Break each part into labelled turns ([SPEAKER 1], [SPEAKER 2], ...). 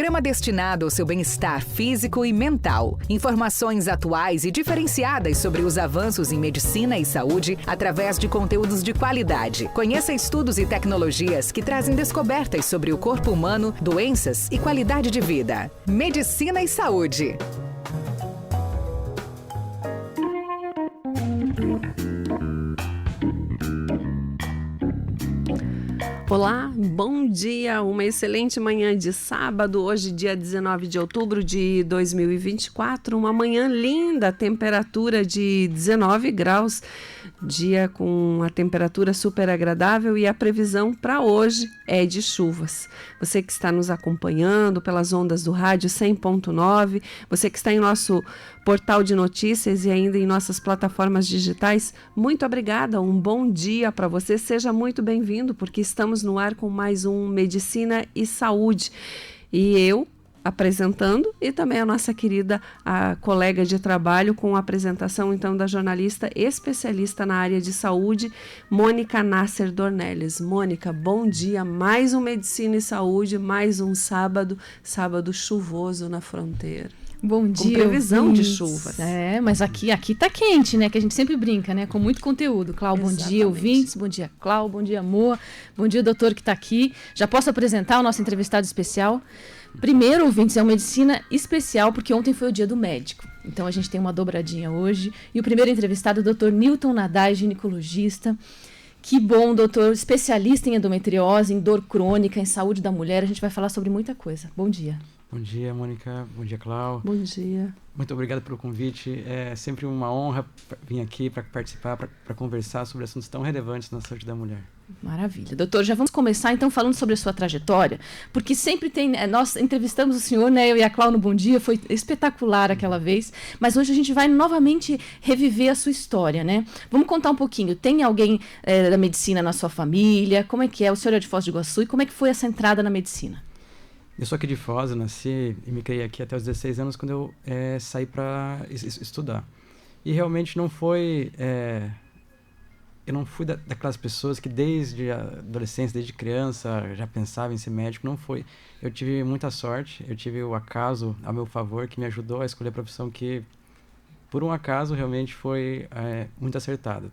[SPEAKER 1] programa destinado ao seu bem-estar físico e mental. Informações atuais e diferenciadas sobre os avanços em medicina e saúde através de conteúdos de qualidade. Conheça estudos e tecnologias que trazem descobertas sobre o corpo humano, doenças e qualidade de vida. Medicina e saúde.
[SPEAKER 2] Olá, bom dia, uma excelente manhã de sábado, hoje dia 19 de outubro de 2024, uma manhã linda, temperatura de 19 graus, dia com a temperatura super agradável e a previsão para hoje é de chuvas. Você que está nos acompanhando pelas ondas do rádio 100.9, você que está em nosso portal de notícias e ainda em nossas plataformas digitais, muito obrigada, um bom dia para você, seja muito bem-vindo, porque estamos no ar com mais um Medicina e Saúde. E eu apresentando e também a nossa querida colega de trabalho com a apresentação então da jornalista especialista na área de saúde, Mônica Nasser Dornelles. Mônica, bom dia, mais um Medicina e Saúde, mais um sábado chuvoso na fronteira.
[SPEAKER 3] Bom dia,
[SPEAKER 2] com previsão
[SPEAKER 3] ouvintes.
[SPEAKER 2] De chuvas.
[SPEAKER 3] Mas aqui tá quente, né? Que a gente sempre brinca, né? Com muito conteúdo. Clau, bom dia, ouvintes. Bom dia, Clau. Bom dia, Moa. Bom dia, doutor que está aqui. Já posso apresentar o nosso entrevistado especial? Primeiro, ouvintes, é uma medicina especial, porque ontem foi o dia do médico. Então, a gente tem uma dobradinha hoje. E o primeiro entrevistado é o doutor Newton Nadai, ginecologista. Que bom, doutor, especialista em endometriose, em dor crônica, em saúde da mulher. A gente vai falar sobre muita coisa. Bom dia.
[SPEAKER 4] Bom dia, Mônica. Bom dia, Clau.
[SPEAKER 2] Bom dia.
[SPEAKER 4] Muito obrigado pelo convite. É sempre uma honra vir aqui para participar, para conversar sobre assuntos tão relevantes na saúde da mulher.
[SPEAKER 3] Maravilha. Doutor, já vamos começar então falando sobre a sua trajetória, porque sempre tem... Nós entrevistamos o senhor, né? Eu e a Clau no Bom Dia, foi espetacular aquela vez, mas hoje a gente vai novamente reviver a sua história, né? Vamos contar um pouquinho. Tem alguém da medicina na sua família? Como é que é? O senhor é de Foz do Iguaçu e como é que foi essa entrada na medicina?
[SPEAKER 4] Eu sou aqui de Foz, eu nasci e me criei aqui até os 16 anos, quando eu saí para estudar. E realmente não foi... eu não fui daquelas pessoas que desde a adolescência, desde criança, já pensava em ser médico, não foi. Eu tive muita sorte, eu tive o acaso a meu favor, que me ajudou a escolher a profissão que, por um acaso, realmente foi muito acertada.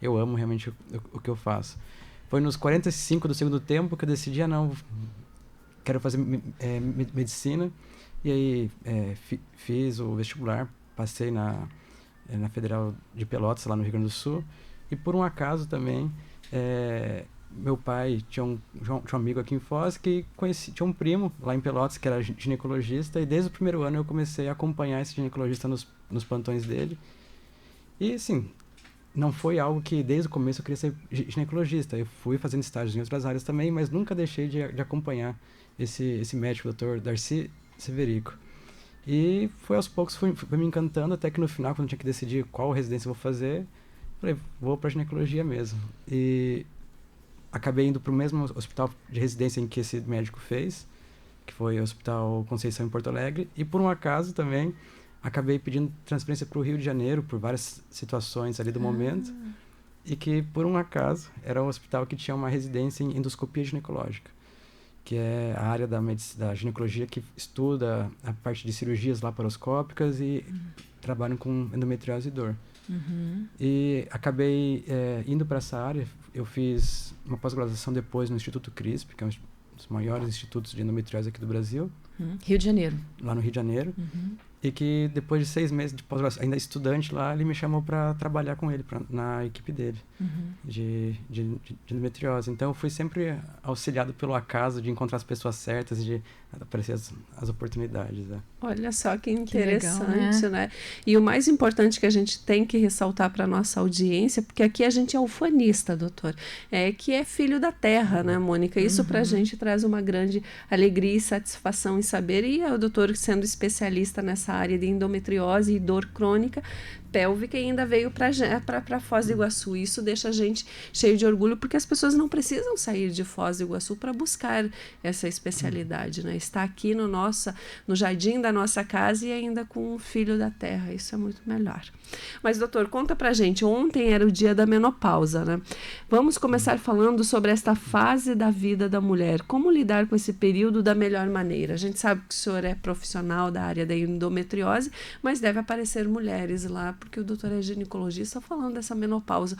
[SPEAKER 4] Eu amo realmente o que eu faço. Foi nos 45 do segundo tempo que eu decidi, quero fazer medicina, e aí fiz o vestibular, passei na Federal de Pelotas, lá no Rio Grande do Sul, e por um acaso também, meu pai tinha um amigo aqui em Foz que tinha um primo lá em Pelotas que era ginecologista, e desde o primeiro ano eu comecei a acompanhar esse ginecologista nos plantões dele, e assim, não foi algo que desde o começo eu queria ser ginecologista. Eu fui fazendo estágios em outras áreas também, mas nunca deixei de acompanhar esse médico, o Dr. Darcy Severico. E foi aos poucos, foi me encantando, até que no final, quando eu tinha que decidir qual residência eu vou fazer, falei, vou para ginecologia mesmo. E acabei indo para o mesmo hospital de residência em que esse médico fez, que foi o Hospital Conceição em Porto Alegre, e por um acaso também acabei pedindo transferência para o Rio de Janeiro, por várias situações ali do momento, e que, por um acaso, era um hospital que tinha uma residência em endoscopia ginecológica, que é a área da ginecologia que estuda a parte de cirurgias laparoscópicas e trabalham com endometriose e dor. E acabei indo para essa área. Eu fiz uma pós-graduação depois no Instituto CRISP, que é um dos maiores institutos de endometriose aqui do Brasil.
[SPEAKER 3] Rio de Janeiro.
[SPEAKER 4] Lá no Rio de Janeiro. E que depois de 6 meses de pós-graduação, ainda estudante lá, ele me chamou para trabalhar com ele, na equipe dele, de endometriose. Então eu fui sempre auxiliado pelo acaso de encontrar as pessoas certas e de aparecer as oportunidades.
[SPEAKER 2] Olha só que interessante,
[SPEAKER 3] que legal,
[SPEAKER 2] né? E o mais importante que a gente tem que ressaltar para a nossa audiência, porque aqui a gente é ufanista, doutor, que é filho da terra, né, Mônica? Isso para a gente traz uma grande alegria e satisfação em saber, e o doutor, sendo especialista nessa área de endometriose e dor crônica, pélvica e ainda veio para Foz do Iguaçu. Isso deixa a gente cheio de orgulho, porque as pessoas não precisam sair de Foz do Iguaçu para buscar essa especialidade, né? Está aqui no jardim da nossa casa e ainda com um filho da terra. Isso é muito melhor. Mas, doutor, conta pra gente. Ontem era o dia da menopausa, né? Vamos começar falando sobre esta fase da vida da mulher. Como lidar com esse período da melhor maneira? A gente sabe que o senhor é profissional da área da endometriose, mas deve aparecer mulheres lá, porque o doutor é ginecologista falando dessa menopausa.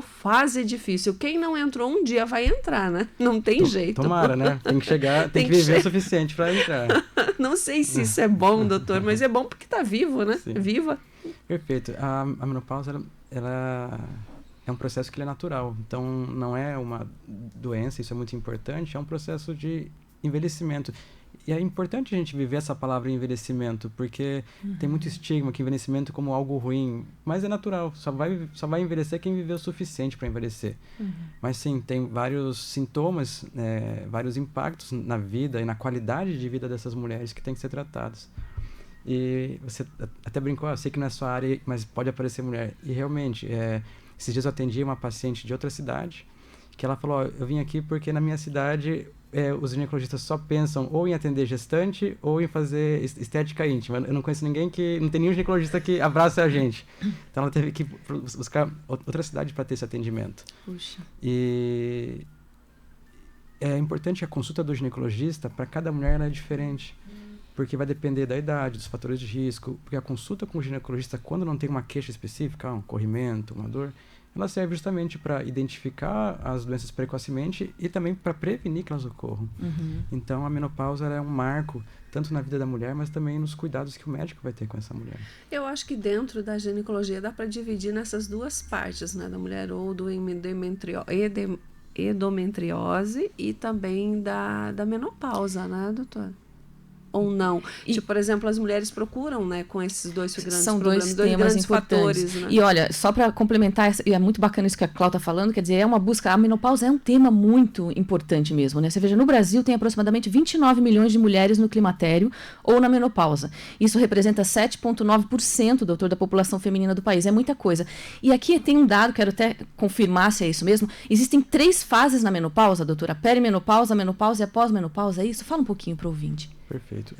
[SPEAKER 2] Fase difícil. Quem não entrou um dia vai entrar, né? Não tem jeito.
[SPEAKER 4] Tomara, né? Tem que chegar, tem que viver o suficiente para entrar.
[SPEAKER 2] Não sei se isso é bom, doutor, mas é bom porque tá vivo, né?
[SPEAKER 4] Sim.
[SPEAKER 2] Viva.
[SPEAKER 4] Perfeito. A menopausa, ela é um processo que é natural. Então, não é uma doença, isso é muito importante, é um processo de envelhecimento. E é importante a gente viver essa palavra envelhecimento, porque tem muito estigma que envelhecimento como algo ruim, mas é natural, só vai envelhecer quem viveu o suficiente para envelhecer. Mas sim, tem vários sintomas, vários impactos na vida e na qualidade de vida dessas mulheres que têm que ser tratados. E você até brincou, eu sei que não é sua área, mas pode aparecer mulher. E realmente, esses dias eu atendi uma paciente de outra cidade, que ela falou, eu vim aqui porque na minha cidade os ginecologistas só pensam ou em atender gestante ou em fazer estética íntima. Eu não conheço ninguém não tem nenhum ginecologista que abraça a gente. Então ela teve que buscar outra cidade para ter esse atendimento.
[SPEAKER 2] Puxa.
[SPEAKER 4] E é importante a consulta do ginecologista, para cada mulher ela é diferente. Porque vai depender da idade, dos fatores de risco. Porque a consulta com o ginecologista, quando não tem uma queixa específica, um corrimento, uma dor, ela serve justamente para identificar as doenças precocemente e também para prevenir que elas ocorram. Então, a menopausa é um marco, tanto na vida da mulher, mas também nos cuidados que o médico vai ter com essa mulher.
[SPEAKER 2] Eu acho que dentro da ginecologia dá para dividir nessas duas partes, né? Da mulher ou do endometriose e também da menopausa, né, doutor? Ou não. Por exemplo, as mulheres procuram, né, com esses dois grandes
[SPEAKER 3] são
[SPEAKER 2] problemas,
[SPEAKER 3] dois temas
[SPEAKER 2] grandes
[SPEAKER 3] importantes.
[SPEAKER 2] fatores, né?
[SPEAKER 3] E olha, só para complementar, e é muito bacana isso que a Cláudia está falando, quer dizer, é uma busca, a menopausa é um tema muito importante mesmo, né? Você veja, no Brasil tem aproximadamente 29 milhões de mulheres no climatério ou na menopausa. Isso representa 7,9%, doutor, da população feminina do país. É muita coisa. E aqui tem um dado, quero até confirmar se é isso mesmo. Existem 3 fases na menopausa, doutora: a perimenopausa, a menopausa e a pós-menopausa. É isso? Fala um pouquinho para o ouvinte.
[SPEAKER 4] Perfeito.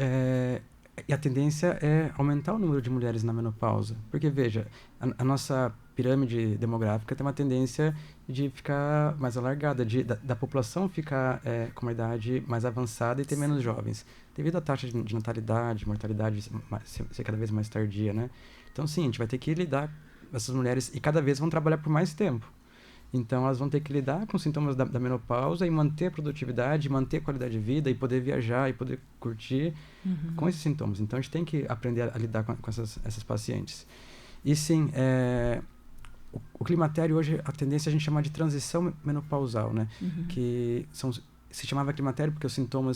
[SPEAKER 4] E a tendência é aumentar o número de mulheres na menopausa. Porque, veja, a nossa pirâmide demográfica tem uma tendência de ficar mais alargada, da população ficar com uma idade mais avançada e ter menos jovens, devido à taxa de natalidade, mortalidade ser cada vez mais tardia, né? Então, sim, a gente vai ter que lidar com essas mulheres e cada vez vão trabalhar por mais tempo. Então, elas vão ter que lidar com os sintomas da menopausa e manter a produtividade, manter a qualidade de vida e poder viajar e poder curtir com esses sintomas. Então, a gente tem que aprender a lidar com essas pacientes. E, sim, o climatério hoje, a tendência é a gente chamar de transição menopausal, né? Que se chamava climatério porque o sintoma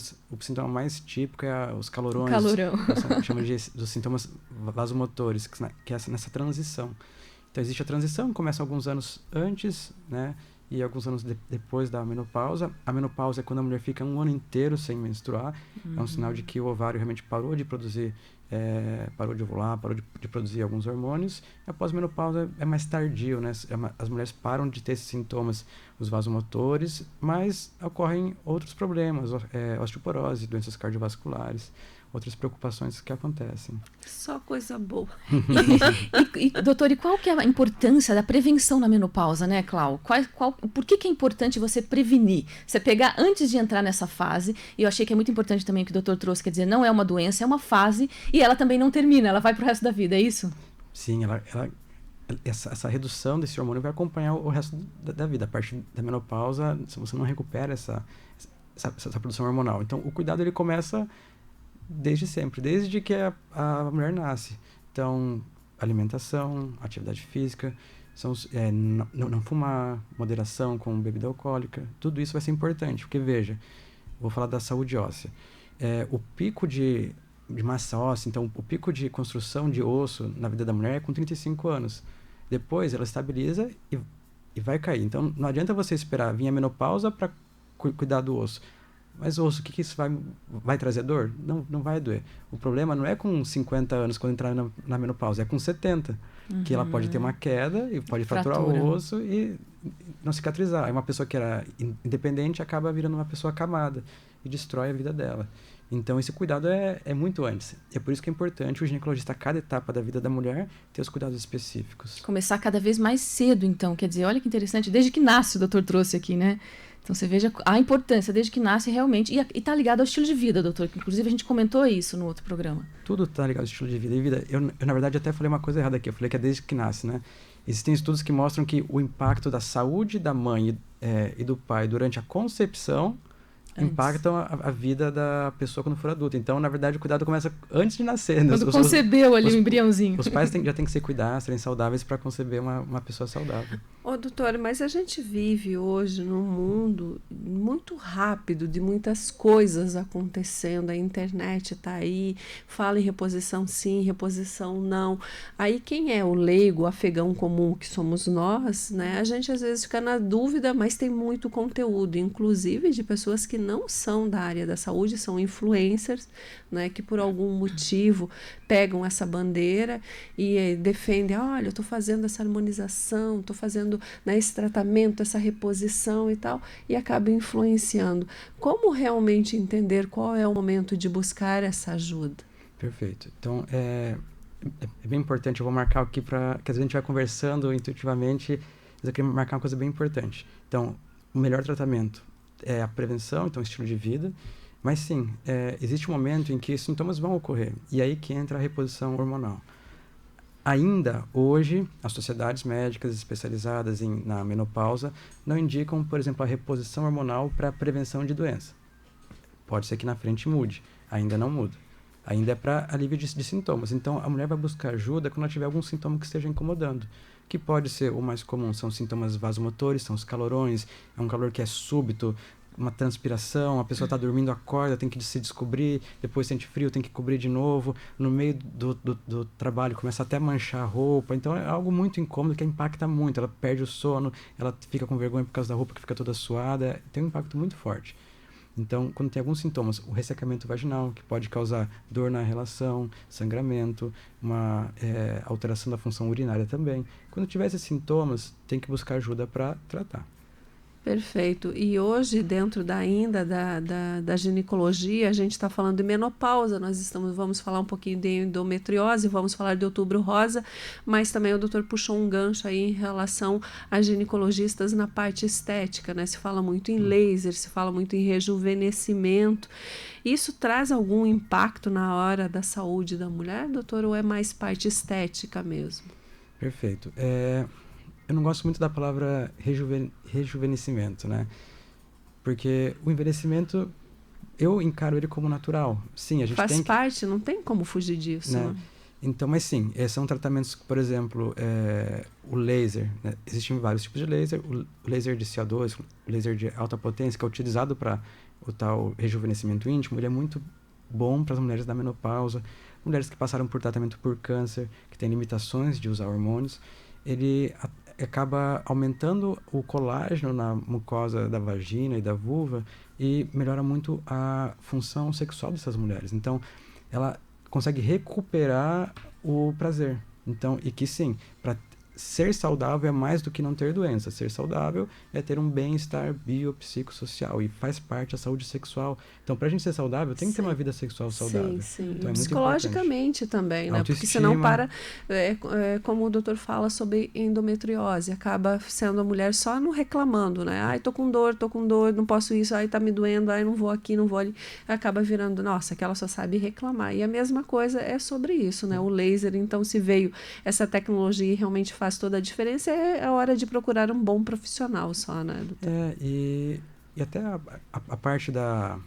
[SPEAKER 4] mais típico é os calorões.
[SPEAKER 3] O calorão.
[SPEAKER 4] Chama dos sintomas vasomotores, que é nessa transição. Então, existe a transição, começa alguns anos antes, né? E alguns anos depois da menopausa. A menopausa é quando a mulher fica um ano inteiro sem menstruar. É um sinal de que o ovário realmente parou de produzir, parou de ovular, parou de produzir alguns hormônios. A pós-menopausa é mais tardio, né? As mulheres param de ter esses sintomas, os vasomotores, mas ocorrem outros problemas, osteoporose, doenças cardiovasculares, outras preocupações que acontecem.
[SPEAKER 2] Só coisa boa.
[SPEAKER 3] Doutor, e qual que é a importância da prevenção na menopausa, né, Clau? Por que é importante você prevenir? Você pegar antes de entrar nessa fase, e eu achei que é muito importante também o que o doutor trouxe, quer dizer, não é uma doença, é uma fase, e ela também não termina, ela vai pro resto da vida, é isso?
[SPEAKER 4] Sim, essa redução desse hormônio vai acompanhar o resto da vida. A partir da menopausa, se você não recupera essa produção hormonal. Então, o cuidado ele começa desde sempre, desde que a mulher nasce. Então, alimentação, atividade física, não fumar, moderação com bebida alcoólica, tudo isso vai ser importante, porque veja, vou falar da saúde óssea. O pico de massa óssea, então o pico de construção de osso na vida da mulher é com 35 anos. Depois ela estabiliza e vai cair. Então, não adianta você esperar vir a menopausa para cuidar do osso. Mas ouço, o que isso vai trazer dor? Não vai doer. O problema não é com 50 anos, quando entrar na menopausa, é com 70. Que ela pode ter uma queda e pode fraturar o osso e não cicatrizar. Aí uma pessoa que era independente acaba virando uma pessoa acamada e destrói a vida dela. Então, esse cuidado é muito antes. É por isso que é importante o ginecologista, a cada etapa da vida da mulher, ter os cuidados específicos.
[SPEAKER 3] Começar cada vez mais cedo, então. Quer dizer, olha que interessante, desde que nasce, o doutor trouxe aqui, né? Então, você veja a importância, desde que nasce realmente. E está ligado ao estilo de vida, doutor. Inclusive, a gente comentou isso no outro programa.
[SPEAKER 4] Tudo está ligado ao estilo de vida. Eu, na verdade, até falei uma coisa errada aqui. Eu falei que é desde que nasce, né? Existem estudos que mostram que o impacto da saúde da mãe e do pai durante a concepção impactam a vida da pessoa quando for adulta. Então, na verdade, o cuidado começa antes de nascer.
[SPEAKER 3] Quando concebeu ali o embriãozinho.
[SPEAKER 4] Os pais já têm que se cuidar, serem saudáveis para conceber uma pessoa saudável.
[SPEAKER 2] Ô, doutora, mas a gente vive hoje num mundo muito rápido, de muitas coisas acontecendo. A internet está aí, fala em reposição sim, reposição não. Aí quem é o leigo, o afegão comum que somos nós, né? A gente às vezes fica na dúvida, mas tem muito conteúdo, inclusive de pessoas que não são da área da saúde, são influencers, né? Que por algum motivo pegam essa bandeira e defendem, olha, eu estou fazendo essa harmonização, estou fazendo esse tratamento, essa reposição e tal, e acaba influenciando. Como realmente entender qual é o momento de buscar essa ajuda?
[SPEAKER 4] Perfeito. Então, é bem importante, eu vou marcar aqui para que a gente vai conversando intuitivamente, mas eu queria marcar uma coisa bem importante. Então, o melhor tratamento é a prevenção, então estilo de vida, mas sim, existe um momento em que sintomas vão ocorrer, e aí que entra a reposição hormonal. Ainda hoje, as sociedades médicas especializadas na menopausa não indicam, por exemplo, a reposição hormonal para prevenção de doença. Pode ser que na frente mude, ainda não muda. Ainda é para alívio de sintomas. Então, a mulher vai buscar ajuda quando ela tiver algum sintoma que esteja incomodando. Que pode ser o mais comum, são sintomas vasomotores, são os calorões, é um calor que é súbito, uma transpiração, a pessoa está dormindo, acorda, tem que se descobrir, depois sente frio, tem que cobrir de novo, no meio do trabalho começa até a manchar a roupa, então é algo muito incômodo que impacta muito, ela perde o sono, ela fica com vergonha por causa da roupa que fica toda suada, tem um impacto muito forte. Então, quando tem alguns sintomas, o ressecamento vaginal, que pode causar dor na relação, sangramento, uma alteração da função urinária também. Quando tiver esses sintomas, tem que buscar ajuda para tratar.
[SPEAKER 2] Perfeito. E hoje, dentro da ginecologia, a gente está falando de menopausa, vamos falar um pouquinho de endometriose, vamos falar de outubro rosa, mas também o doutor puxou um gancho aí em relação a ginecologistas na parte estética, né? Se fala muito em laser, se fala muito em rejuvenescimento. Isso traz algum impacto na hora da saúde da mulher, doutor, ou é mais parte estética mesmo?
[SPEAKER 4] Perfeito. Eu não gosto muito da palavra rejuvenescimento, né? Porque o envelhecimento, eu encaro ele como natural. Sim, a gente
[SPEAKER 2] faz parte, não tem como fugir disso, né?
[SPEAKER 4] Então, mas sim, são tratamentos, por exemplo, o laser, né? Existem vários tipos de laser. O laser de CO2, o laser de alta potência, que é utilizado para o tal rejuvenescimento íntimo, ele é muito bom para as mulheres da menopausa, mulheres que passaram por tratamento por câncer, que têm limitações de usar hormônios. Ele acaba aumentando o colágeno na mucosa da vagina e da vulva e melhora muito a função sexual dessas mulheres. Então, ela consegue recuperar o prazer. Então, e que sim, para ser saudável é mais do que não ter doença. Ser saudável é ter um bem-estar biopsicossocial e faz parte da saúde sexual. Então, para a gente ser saudável, tem que ter uma vida sexual saudável.
[SPEAKER 2] Sim.
[SPEAKER 4] Então,
[SPEAKER 2] psicologicamente também, né? Porque senão como o doutor fala sobre endometriose, acaba sendo a mulher só não reclamando, né? Ai, tô com dor, não posso isso, ai, tá me doendo, ai, não vou aqui, não vou ali. Acaba virando, nossa, que ela só sabe reclamar. E a mesma coisa é sobre isso, né? O laser, então, se veio essa tecnologia e realmente faz toda a diferença, é a hora de procurar um bom profissional só, né, doutor?
[SPEAKER 4] E até a parte tá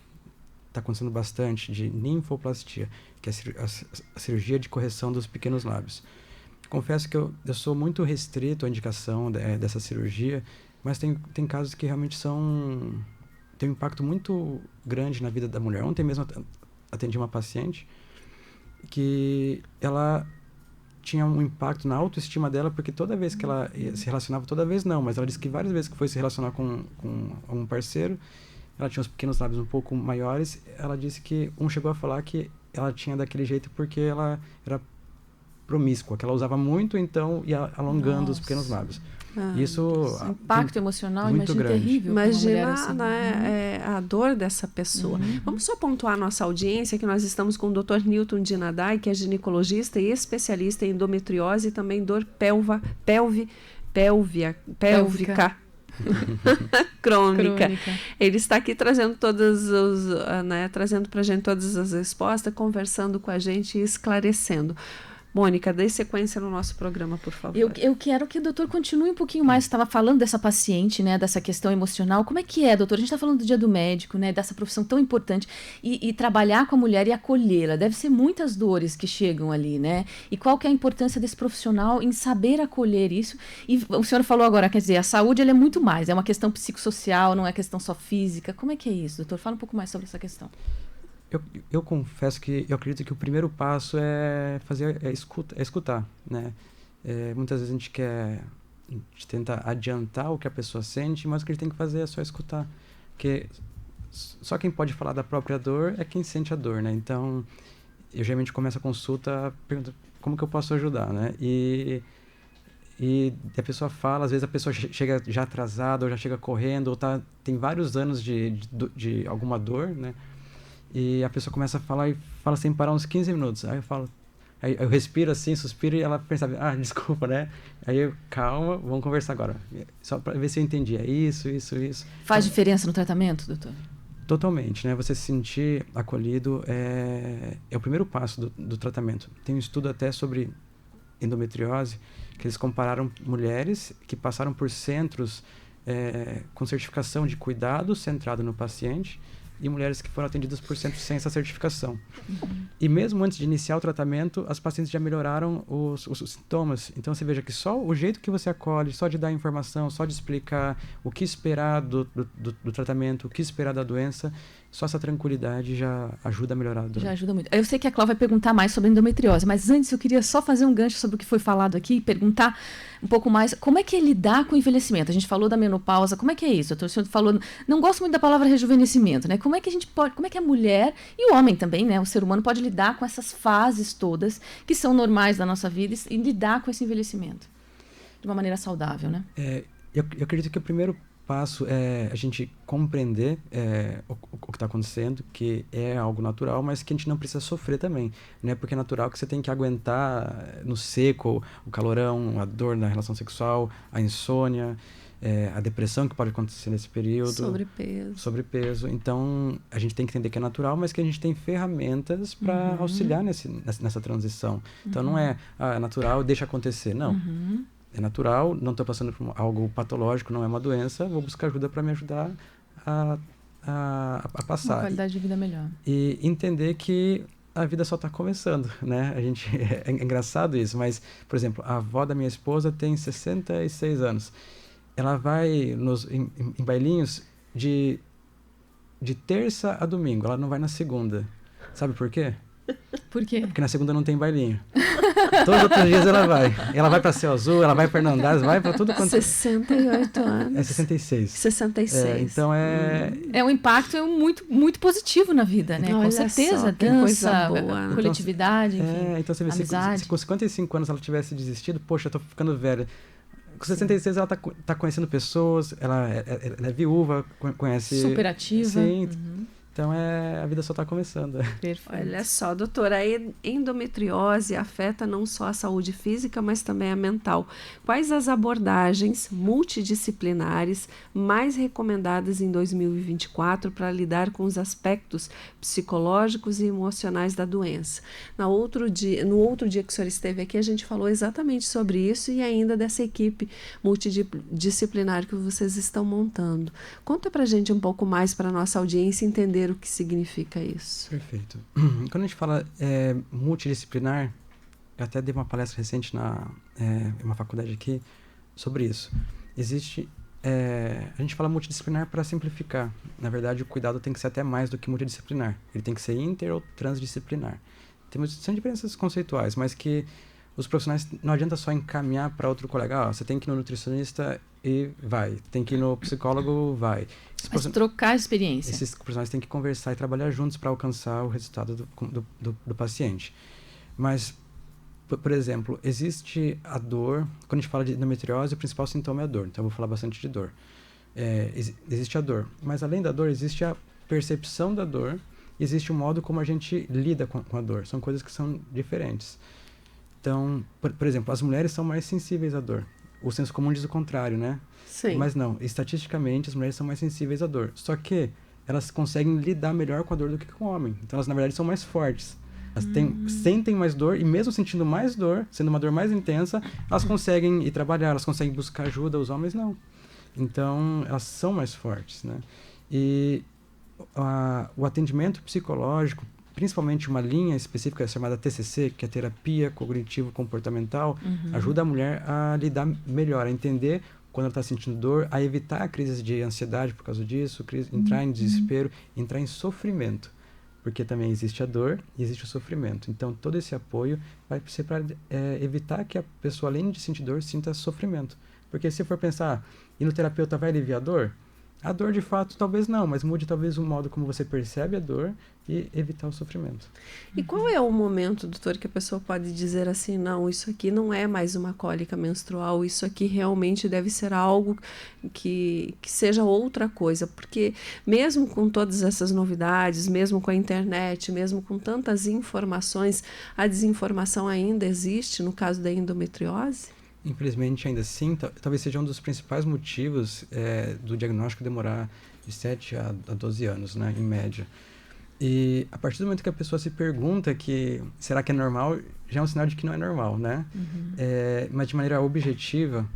[SPEAKER 4] acontecendo bastante de ninfoplastia, que é a cirurgia de correção dos pequenos lábios. Confesso que eu sou muito restrito à indicação dessa cirurgia, mas tem casos que realmente tem um impacto muito grande na vida da mulher. Ontem mesmo atendi uma paciente que ela tinha um impacto na autoestima dela, porque toda vez que ela se relacionava, toda vez não, mas ela disse que várias vezes que foi se relacionar com um parceiro, ela tinha os pequenos lábios um pouco maiores. Ela disse que chegou a falar que ela tinha daquele jeito porque ela era promíscua, que ela usava muito, então ia alongando os pequenos lábios. Isso
[SPEAKER 3] impacto emocional,
[SPEAKER 4] muito
[SPEAKER 3] imagina,
[SPEAKER 4] grande.
[SPEAKER 3] terrível.
[SPEAKER 2] Imagina,
[SPEAKER 3] assim.
[SPEAKER 2] né, a dor dessa pessoa. Vamos só pontuar a nossa audiência, que nós estamos com o Dr. Newton Dinadai, que é ginecologista e especialista em endometriose e também dor pélvica. crônica. Ele está aqui trazendo trazendo pra gente todas as respostas, conversando com a gente e esclarecendo. Mônica, dê sequência no nosso programa, por favor.
[SPEAKER 3] Eu quero que o doutor continue um pouquinho mais. Você estava falando dessa paciente, né, dessa questão emocional. Como é que é, doutor? A gente está falando do Dia do Médico, né, dessa profissão tão importante. E trabalhar com a mulher e acolhê-la. Deve ser muitas dores que chegam ali, né? E qual que é a importância desse profissional em saber acolher isso? E o senhor falou agora, quer dizer, a saúde ela é muito mais. É uma questão psicossocial, não é questão só física. Como é que é isso, doutor? Fala um pouco mais sobre essa questão.
[SPEAKER 4] Eu confesso que eu acredito que o primeiro passo é escutar, né? Muitas vezes a gente tenta adiantar o que a pessoa sente, mas o que a gente tem que fazer é só escutar. Porque só quem pode falar da própria dor é quem sente a dor, né? Então, eu geralmente começo a consulta perguntando como que eu posso ajudar, né? E a pessoa fala, às vezes a pessoa chega já atrasada, ou já chega correndo, ou tem vários anos de alguma dor, né? E a pessoa começa a falar e fala sem parar uns 15 minutos. Aí eu respiro assim, suspiro, e ela pensa, desculpa, né? Aí eu, calma, vamos conversar agora. Só para ver se eu entendi. É isso.
[SPEAKER 3] Faz diferença no tratamento, doutor?
[SPEAKER 4] Totalmente, né? Você se sentir acolhido é o primeiro passo do tratamento. Tem um estudo até sobre endometriose, que eles compararam mulheres que passaram por centros com certificação de cuidado centrado no paciente, e mulheres que foram atendidas por centros sem essa certificação. E mesmo antes de iniciar o tratamento, as pacientes já melhoraram os sintomas. Então você veja que só o jeito que você acolhe, só de dar informação, só de explicar o que esperar do tratamento, o que esperar da doença, só essa tranquilidade já ajuda a melhorar a dor.
[SPEAKER 3] Já ajuda muito. Eu sei que a Cláudia vai perguntar mais sobre endometriose, mas antes eu queria só fazer um gancho sobre o que foi falado aqui e perguntar um pouco mais como é que é lidar com o envelhecimento. A gente falou da menopausa, como é que é isso? O senhor falou, não gosto muito da palavra rejuvenescimento, né? Como é que a mulher e o homem também, né? O ser humano pode lidar com essas fases todas que são normais da nossa vida e lidar com esse envelhecimento de uma maneira saudável, né?
[SPEAKER 4] Eu acredito que o primeiro passo é a gente compreender o que está acontecendo, que é algo natural, mas que a gente não precisa sofrer também, né? Porque é natural que você tem que aguentar no seco o calorão, a dor na relação sexual, a insônia, a depressão que pode acontecer nesse período. Sobrepeso. Então, a gente tem que entender que é natural, mas que a gente tem ferramentas para auxiliar nessa transição. Então, não é natural, deixa acontecer. Não. É natural, não estou passando por algo patológico, não é uma doença, vou buscar ajuda para me ajudar a passar.
[SPEAKER 3] Uma qualidade de vida melhor.
[SPEAKER 4] E entender que a vida só está começando, né? É engraçado isso, mas, por exemplo, a avó da minha esposa tem 66 anos. Ela vai em bailinhos de terça a domingo, ela não vai na segunda. Sabe por quê?
[SPEAKER 3] Por quê?
[SPEAKER 4] Porque na segunda não tem bailinho. Todos os outros dias ela vai. Ela vai para Céu Azul, ela vai para Hernandares, vai para tudo quanto...
[SPEAKER 2] 68 anos.
[SPEAKER 4] É 66.
[SPEAKER 2] 66.
[SPEAKER 4] Então
[SPEAKER 3] um impacto muito, muito positivo na vida, né?
[SPEAKER 2] Olha
[SPEAKER 3] com certeza.
[SPEAKER 2] Só,
[SPEAKER 3] dança,
[SPEAKER 2] boa, né?
[SPEAKER 3] coletividade, enfim.
[SPEAKER 4] Então você vê, se com 55 anos ela tivesse desistido, poxa, eu tô ficando velha. Com 66 ela tá conhecendo pessoas, ela é viúva, conhece...
[SPEAKER 3] Super ativa.
[SPEAKER 4] Sim. Então, a vida só está começando.
[SPEAKER 3] Perfeito.
[SPEAKER 2] Olha só, doutora, a endometriose afeta não só a saúde física, mas também a mental. Quais as abordagens multidisciplinares mais recomendadas em 2024 para lidar com os aspectos psicológicos e emocionais da doença? No outro dia que o senhor esteve aqui, a gente falou exatamente sobre isso e ainda dessa equipe multidisciplinar que vocês estão montando. Conta para a gente um pouco mais para a nossa audiência entender o que significa isso.
[SPEAKER 4] Perfeito. Quando a gente fala multidisciplinar, eu até dei uma palestra recente em uma faculdade aqui sobre isso. A gente fala multidisciplinar para simplificar. Na verdade, o cuidado tem que ser até mais do que multidisciplinar. Ele tem que ser inter ou transdisciplinar. São diferenças conceituais, mas que os profissionais, não adianta só encaminhar para outro colega, você tem que ir no nutricionista e vai, tem que ir no psicólogo, vai.
[SPEAKER 3] Mas trocar experiência.
[SPEAKER 4] Esses profissionais têm que conversar e trabalhar juntos para alcançar o resultado do paciente. Mas, por exemplo, existe a dor, quando a gente fala de endometriose, o principal sintoma é a dor, então eu vou falar bastante de dor. Existe a dor, mas além da dor, existe a percepção da dor, existe o modo como a gente lida com a dor, são coisas que são diferentes. Então, por exemplo, as mulheres são mais sensíveis à dor. O senso comum diz o contrário, né?
[SPEAKER 2] Sim.
[SPEAKER 4] Mas não, estatisticamente as mulheres são mais sensíveis à dor. Só que elas conseguem lidar melhor com a dor do que com o homem. Então elas, na verdade, são mais fortes. Elas sentem mais dor e mesmo sentindo mais dor, sendo uma dor mais intensa, elas conseguem ir trabalhar, elas conseguem buscar ajuda, os homens não. Então, elas são mais fortes, né? E o atendimento psicológico, principalmente uma linha específica chamada TCC, que é Terapia Cognitivo-Comportamental, ajuda a mulher a lidar melhor, a entender quando ela está sentindo dor, a evitar crises de ansiedade por causa disso, entrar em desespero, entrar em sofrimento. Porque também existe a dor e existe o sofrimento. Então, todo esse apoio vai ser para evitar que a pessoa, além de sentir dor, sinta sofrimento. Porque se for pensar, ir no terapeuta vai aliviar a dor de fato talvez não, mas mude talvez o modo como você percebe a dor e evitar o sofrimento.
[SPEAKER 2] E qual é o momento, doutor, que a pessoa pode dizer assim, não, isso aqui não é mais uma cólica menstrual, isso aqui realmente deve ser algo que seja outra coisa, porque mesmo com todas essas novidades, mesmo com a internet, mesmo com tantas informações, a desinformação ainda existe no caso da endometriose?
[SPEAKER 4] Infelizmente, ainda assim, talvez seja um dos principais motivos do diagnóstico demorar de 7 a 12 anos, né, em média. E a partir do momento que a pessoa se pergunta que será que é normal, já é um sinal de que não é normal, né? Mas de maneira objetiva,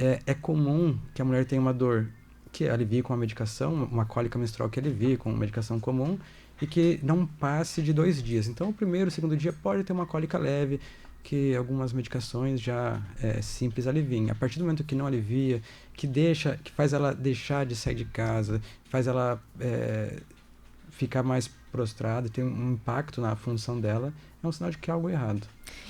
[SPEAKER 4] é comum que a mulher tenha uma dor que alivie com a medicação, uma cólica menstrual que alivie com uma medicação comum e que não passe de 2 dias. Então, o primeiro, o segundo dia pode ter uma cólica leve, que algumas medicações já simples aliviem. A partir do momento que não alivia, que faz ela deixar de sair de casa, faz ela ficar mais prostrada, tem um impacto na função dela, é um sinal de que há algo errado.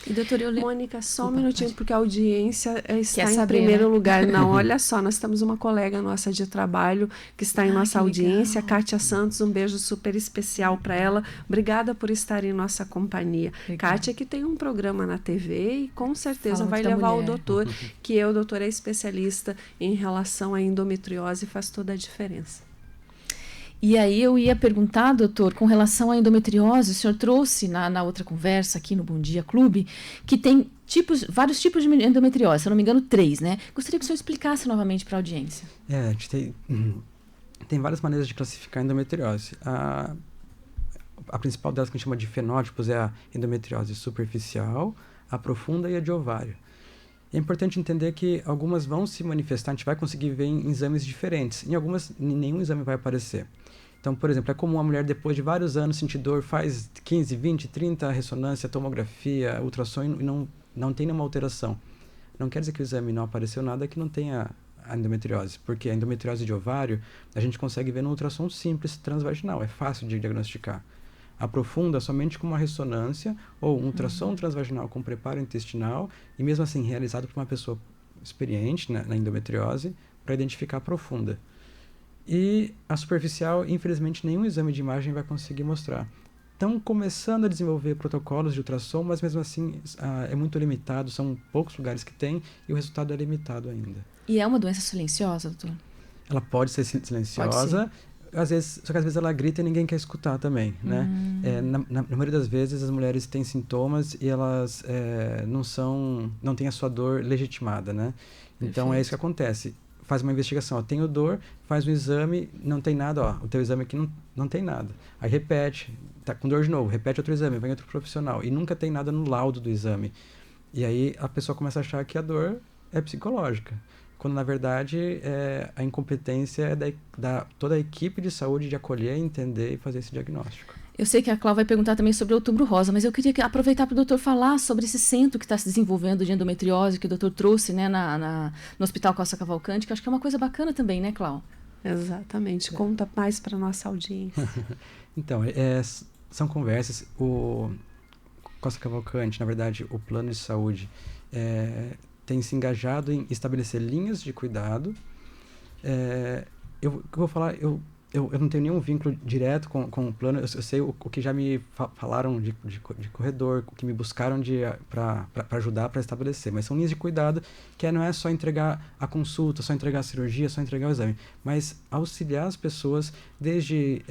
[SPEAKER 2] E doutora, Mônica, só um minutinho, porque a audiência está em
[SPEAKER 3] saber,
[SPEAKER 2] primeiro
[SPEAKER 3] né?
[SPEAKER 2] lugar. Não, olha só, nós temos uma colega nossa de trabalho que está em nossa audiência, Kátia Santos, um beijo super especial para ela. Obrigada por estar em nossa companhia. Kátia, que tem um programa na TV e com certeza vai levar o doutor, que o doutor é especialista em relação à endometriose e faz toda a diferença.
[SPEAKER 3] E aí eu ia perguntar, doutor, com relação à endometriose, o senhor trouxe na outra conversa aqui no Bom Dia Clube, que tem vários tipos de endometriose, se eu não me engano 3, né? Gostaria que o senhor explicasse novamente para a audiência.
[SPEAKER 4] A gente tem várias maneiras de classificar a endometriose. A principal delas, que a gente chama de fenótipos, é a endometriose superficial, a profunda e a de ovário. É importante entender que algumas vão se manifestar, a gente vai conseguir ver em exames diferentes. Em algumas, nenhum exame vai aparecer. Então, por exemplo, é comum a mulher, depois de vários anos, sentir dor, faz 15, 20, 30 ressonância, tomografia, ultrassom e não tem nenhuma alteração. Não quer dizer que o exame não apareceu nada que não tenha a endometriose, porque a endometriose de ovário a gente consegue ver no ultrassom simples transvaginal, é fácil de diagnosticar. A profunda somente com uma ressonância ou um ultrassom transvaginal com preparo intestinal e mesmo assim realizado por uma pessoa experiente na endometriose para identificar a profunda. E a superficial, infelizmente, nenhum exame de imagem vai conseguir mostrar. Estão começando a desenvolver protocolos de ultrassom, mas mesmo assim é muito limitado, são poucos lugares que tem e o resultado é limitado ainda.
[SPEAKER 3] E é uma doença silenciosa, doutor?
[SPEAKER 4] Ela pode ser silenciosa, só que às vezes ela grita e ninguém quer escutar também, né? Na maioria das vezes as mulheres têm sintomas e elas não têm a sua dor legitimada, né? Então é isso que acontece. Faz uma investigação, tenho dor, faz um exame, não tem nada, o teu exame aqui não tem nada. Aí repete, tá com dor de novo, repete outro exame, vem outro profissional e nunca tem nada no laudo do exame. E aí a pessoa começa a achar que a dor é psicológica, quando na verdade a incompetência é da toda a equipe de saúde de acolher, entender e fazer esse diagnóstico.
[SPEAKER 3] Eu sei que a Cláudia vai perguntar também sobre o Outubro Rosa, mas eu queria aproveitar para o doutor falar sobre esse centro que está se desenvolvendo de endometriose, que o doutor trouxe, né, no Hospital Costa Cavalcante, que acho que é uma coisa bacana também, né, Cláudia?
[SPEAKER 2] Exatamente. Conta mais para a nossa audiência.
[SPEAKER 4] Então, são conversas. Costa Cavalcante, na verdade, o plano de saúde tem se engajado em estabelecer linhas de cuidado. O que eu vou falar, eu não tenho nenhum vínculo direto com o plano, eu sei o que já me falaram de corredor, o que me buscaram para ajudar, para estabelecer, mas são linhas de cuidado que não é só entregar a consulta, só entregar a cirurgia, só entregar o exame, mas auxiliar as pessoas desde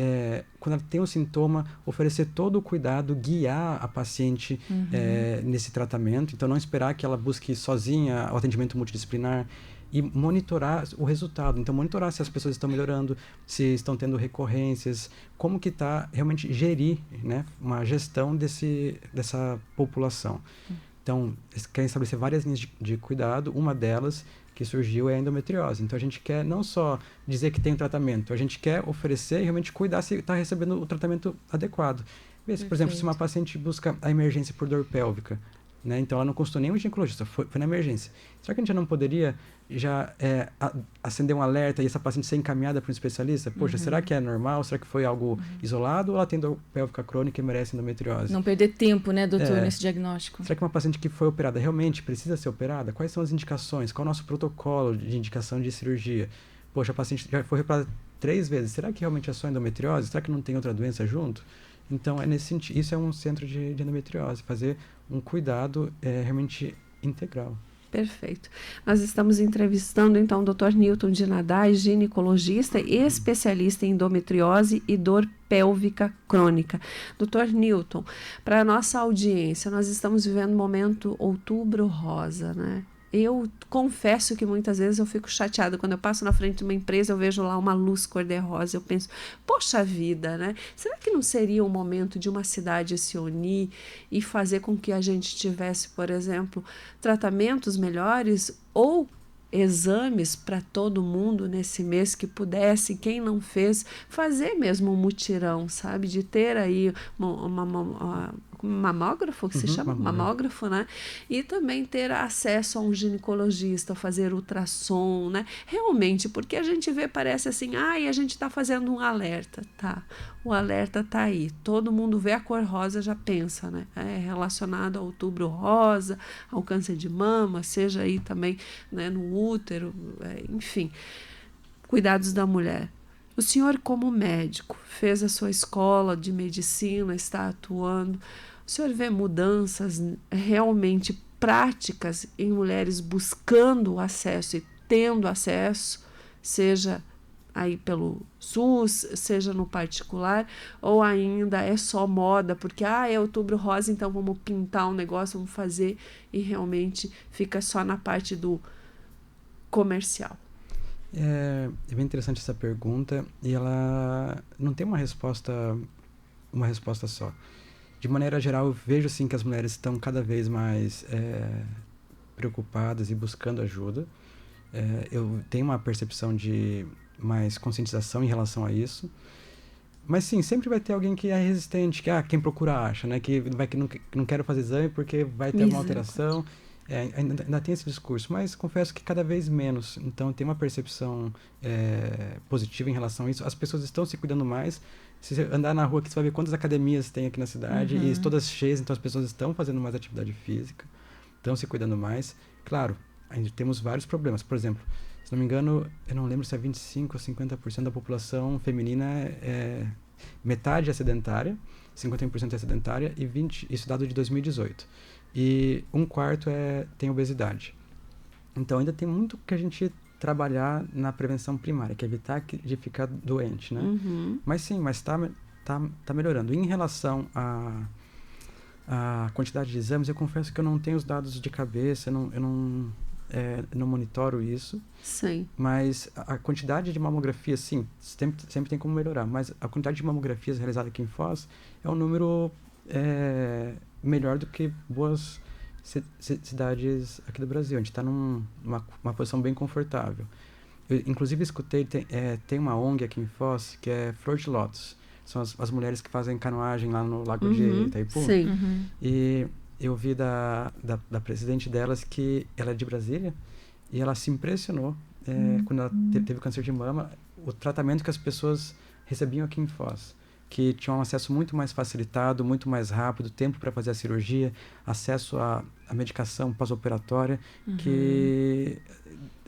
[SPEAKER 4] quando ela tem um sintoma, oferecer todo o cuidado, guiar a paciente nesse tratamento, então não esperar que ela busque sozinha o atendimento multidisciplinar, e monitorar o resultado. Então, monitorar se as pessoas estão melhorando, se estão tendo recorrências, como que está realmente gerir, né, uma gestão dessa população. Então, eles querem estabelecer várias linhas de cuidado. Uma delas que surgiu é a endometriose. Então, a gente quer não só dizer que tem um tratamento, a gente quer oferecer e realmente cuidar se está recebendo o tratamento adequado. Por exemplo, se uma paciente busca a emergência por dor pélvica, né? Então, ela não consultou nenhum ginecologista, foi na emergência. Será que a gente já não poderia acender um alerta e essa paciente ser encaminhada para um especialista? Poxa, será que é normal? Será que foi algo isolado ou ela tem dor pélvica crônica e merece endometriose?
[SPEAKER 3] Não perder tempo, né, doutor, nesse diagnóstico.
[SPEAKER 4] Será que uma paciente que foi operada realmente precisa ser operada? Quais são as indicações? Qual é o nosso protocolo de indicação de cirurgia? Poxa, a paciente já foi operada 3 vezes. Será que realmente é só endometriose? Será que não tem outra doença junto? Então, nesse sentido, isso é um centro de endometriose, fazer um cuidado realmente integral.
[SPEAKER 2] Perfeito. Nós estamos entrevistando, então, o Dr. Newton de Nadai, ginecologista e especialista em endometriose e dor pélvica crônica. Dr. Newton, para a nossa audiência, nós estamos vivendo um momento outubro rosa, né? Eu confesso que muitas vezes eu fico chateada. Quando eu passo na frente de uma empresa, eu vejo lá uma luz cor-de-rosa. Eu penso, poxa vida, né? Será que não seria o momento de uma cidade se unir e fazer com que a gente tivesse, por exemplo, tratamentos melhores ou exames para todo mundo nesse mês que pudesse, quem não fez, fazer mesmo um mutirão, sabe? De ter aí um mamógrafo, que se chama? Mamógrafo, né? E também ter acesso a um ginecologista, fazer ultrassom, né? Realmente, porque a gente vê, parece assim, e a gente está fazendo um alerta, tá? O alerta tá aí. Todo mundo vê a cor rosa, já pensa, né? É relacionado ao outubro rosa, ao câncer de mama, seja aí também, né, no útero, enfim. Cuidados da mulher. O senhor, como médico, fez a sua escola de medicina, está atuando. O senhor vê mudanças realmente práticas em mulheres buscando acesso e tendo acesso, seja aí pelo SUS, seja no particular, ou ainda é só moda, porque é outubro rosa, então vamos pintar um negócio, vamos fazer, e realmente fica só na parte do comercial?
[SPEAKER 4] É bem interessante essa pergunta, e ela não tem uma resposta só. De maneira geral, eu vejo assim que as mulheres estão cada vez mais preocupadas e buscando ajuda. Eu tenho uma percepção de mais conscientização em relação a isso. Mas sim, sempre vai ter alguém que é resistente, que quem procura acha, né? Que não quero fazer exame porque vai ter uma alteração. Ainda tem esse discurso, mas confesso que cada vez menos. Então, tem uma percepção positiva em relação a isso. As pessoas estão se cuidando mais. Se você andar na rua aqui, você vai ver quantas academias tem aqui na cidade, e todas cheias, então as pessoas estão fazendo mais atividade física, estão se cuidando mais. Claro, ainda temos vários problemas. Por exemplo, se não me engano, eu não lembro se é 25% ou 50% da população feminina metade é sedentária, 51% é sedentária, e isso dado de 2018. E 1/4 tem obesidade. Então, ainda tem muito que a gente trabalhar na prevenção primária, que é evitar de ficar doente, né? Mas sim, tá melhorando. Em relação à quantidade de exames, eu confesso que eu não tenho os dados de cabeça, eu não monitoro isso.
[SPEAKER 2] Sim.
[SPEAKER 4] Mas a quantidade de mamografias, sim, sempre tem como melhorar. Mas a quantidade de mamografias realizadas aqui em Foz é um número melhor do que boas cidades aqui do Brasil. A gente está numa posição bem confortável. Eu, inclusive, escutei, tem uma ONG aqui em Foz que é Flor de Lótus. São as mulheres que fazem canoagem lá no Lago de Itaipu.
[SPEAKER 2] Sim.
[SPEAKER 4] E eu vi da presidente delas que ela é de Brasília e ela se impressionou quando ela teve câncer de mama, o tratamento que as pessoas recebiam aqui em Foz. que tinham um acesso muito mais facilitado, muito mais rápido, tempo para fazer a cirurgia, acesso à medicação pós-operatória, que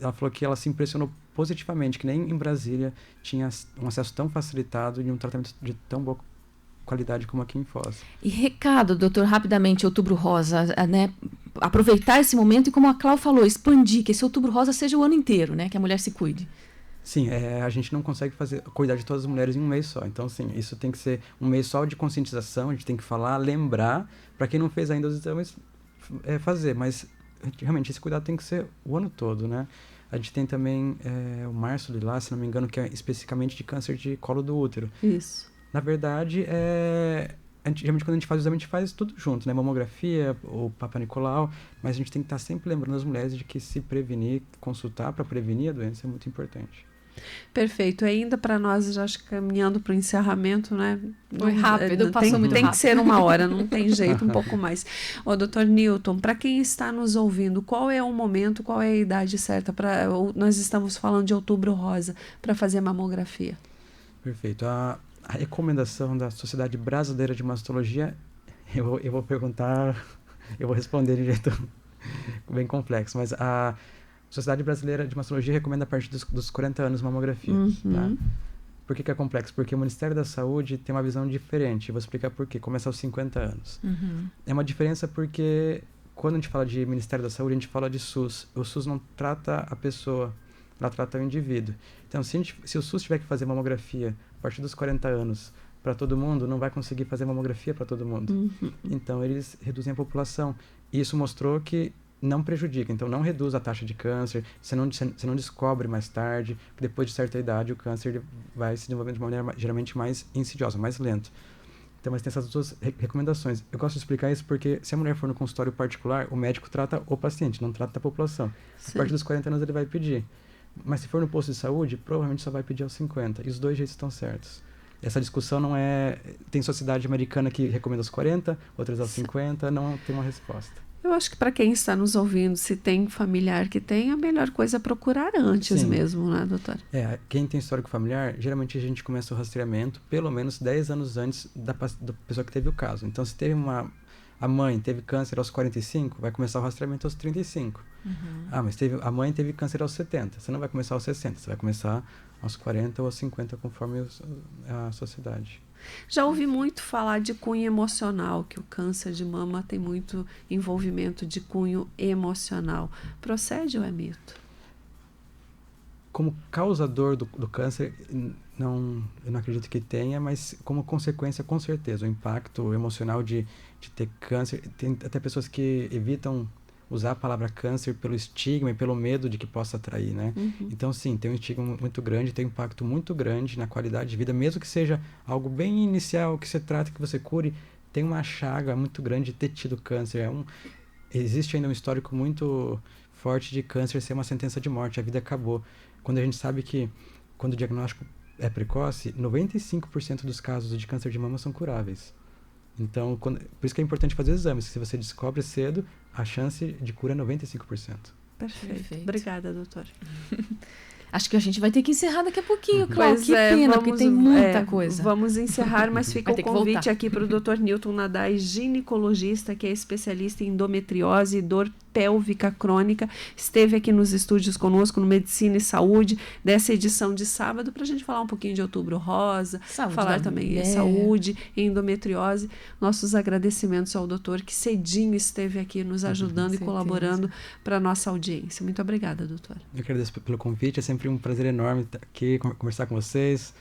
[SPEAKER 4] ela falou que ela se impressionou positivamente, que nem em Brasília tinha um acesso tão facilitado e um tratamento de tão boa qualidade como aqui em Foz.
[SPEAKER 3] E recado, doutor, rapidamente, Outubro Rosa, né? Aproveitar esse momento e, como a Clau falou, expandir, que esse Outubro Rosa seja o ano inteiro, né? Que a mulher se cuide.
[SPEAKER 4] Sim, a gente não consegue cuidar de todas as mulheres em um mês só. Então, sim, isso tem que ser um mês só de conscientização, a gente tem que falar, lembrar, para quem não fez ainda os exames, fazer. Mas, realmente, esse cuidado tem que ser o ano todo, né? A gente tem também o Março Lilás, se não me engano, que é especificamente de câncer de colo do útero.
[SPEAKER 2] Isso.
[SPEAKER 4] Na verdade, geralmente quando a gente faz o exame, a gente faz tudo junto, né? Mamografia, o Papa Nicolau, mas a gente tem que estar sempre lembrando as mulheres de que se prevenir, consultar para prevenir a doença é muito importante.
[SPEAKER 2] Perfeito. Ainda para nós, já acho que caminhando para o encerramento, né?
[SPEAKER 3] Foi rápido, passou muito rápido.
[SPEAKER 2] Tem que ser 1 hora, não tem jeito, um pouco mais. Dr. Newton, para quem está nos ouvindo, qual é o momento, qual é a idade certa para... Nós estamos falando de Outubro Rosa, para fazer mamografia.
[SPEAKER 4] Perfeito. A recomendação da Sociedade Brasileira de Mastologia, eu vou perguntar, eu vou responder de um jeito bem complexo, mas a Sociedade Brasileira de Mastologia recomenda a partir dos 40 anos mamografia. Tá? Por que é complexo? Porque o Ministério da Saúde tem uma visão diferente. Eu vou explicar por quê. Começa aos 50 anos. É uma diferença porque quando a gente fala de Ministério da Saúde, a gente fala de SUS. O SUS não trata a pessoa, ela trata o indivíduo. Então, se o SUS tiver que fazer mamografia a partir dos 40 anos para todo mundo, não vai conseguir fazer mamografia para todo mundo. Então, eles reduzem a população. E isso mostrou que não prejudica, então não reduz a taxa de câncer, você não descobre mais tarde, depois de certa idade o câncer vai se desenvolvendo de uma maneira geralmente mais insidiosa, mais lento. Então, mas tem essas duas recomendações. Eu gosto de explicar isso porque se a mulher for no consultório particular, o médico trata o paciente, não trata a população. Sim. A partir dos 40 anos ele vai pedir. Mas se for no posto de saúde, provavelmente só vai pedir aos 50. E os dois jeitos estão certos. Essa discussão não é... Tem sociedade americana que recomenda aos 40, outras aos 50, não tem uma resposta.
[SPEAKER 2] Eu acho que para quem está nos ouvindo, se tem familiar que tem, a melhor coisa é procurar antes mesmo, né, doutora?
[SPEAKER 4] Quem tem histórico familiar, geralmente a gente começa o rastreamento pelo menos 10 anos antes da pessoa que teve o caso. Então, se teve a mãe teve câncer aos 45, vai começar o rastreamento aos 35. Mas a mãe teve câncer aos 70, você não vai começar aos 60, você vai começar aos 40 ou aos 50, conforme a sociedade.
[SPEAKER 2] Já ouvi muito falar de cunho emocional, que o câncer de mama tem muito envolvimento de cunho emocional. Procede ou é mito?
[SPEAKER 4] Como causador do câncer, eu não acredito que tenha, mas como consequência, com certeza. O impacto emocional de ter câncer, tem até pessoas que evitam usar a palavra câncer pelo estigma e pelo medo de que possa atrair, né? Então, sim, tem um estigma muito grande, tem um impacto muito grande na qualidade de vida, mesmo que seja algo bem inicial, que você trata, que você cure, tem uma chaga muito grande de ter tido câncer. Existe ainda um histórico muito forte de câncer ser uma sentença de morte, a vida acabou. Quando a gente sabe que, quando o diagnóstico é precoce, 95% dos casos de câncer de mama são curáveis. Então, por isso que é importante fazer exames. Se você descobre cedo, a chance de cura é 95%.
[SPEAKER 2] Perfeito. Obrigada, doutora.
[SPEAKER 3] Acho que a gente vai ter que encerrar daqui a pouquinho, Cláudia. Que pena, porque tem muita coisa.
[SPEAKER 2] Vamos encerrar, mas fica o convite aqui para o Dr. Newton Nadai, ginecologista, que é especialista em endometriose e dor pélvica crônica. Esteve aqui nos estúdios conosco no Medicina e Saúde, dessa edição de sábado, para a gente falar um pouquinho de Outubro Rosa, falar também em saúde e endometriose. Nossos agradecimentos ao doutor, que cedinho esteve aqui nos ajudando e colaborando para a nossa audiência. Muito obrigada, doutora.
[SPEAKER 4] Eu agradeço pelo convite, é sempre um prazer enorme estar aqui, conversar com vocês.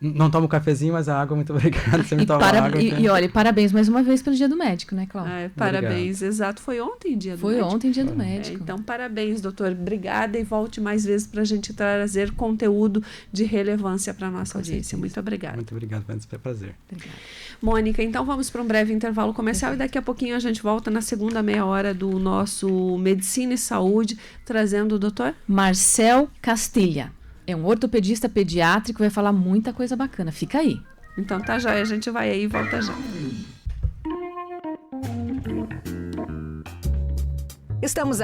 [SPEAKER 4] Não tomo cafezinho, mas a água, muito obrigado. Você me toma água.
[SPEAKER 3] E olha, parabéns mais uma vez pelo Dia do Médico, né, Cláudia?
[SPEAKER 2] Parabéns, exato. Foi ontem Dia do Médico?
[SPEAKER 3] Foi ontem Dia do Médico.
[SPEAKER 2] Então, parabéns, doutor. Obrigada e volte mais vezes para a gente trazer conteúdo de relevância para a nossa audiência. Muito obrigada.
[SPEAKER 4] Muito obrigado, foi um prazer.
[SPEAKER 3] Obrigada.
[SPEAKER 2] Mônica, então vamos para um breve intervalo comercial e daqui a pouquinho a gente volta na segunda meia hora do nosso Medicina e Saúde, trazendo o doutor
[SPEAKER 3] Marcel Castilha. É um ortopedista pediátrico, vai falar muita coisa bacana. Fica aí.
[SPEAKER 2] Então tá joia, a gente vai aí e volta já.
[SPEAKER 1] Estamos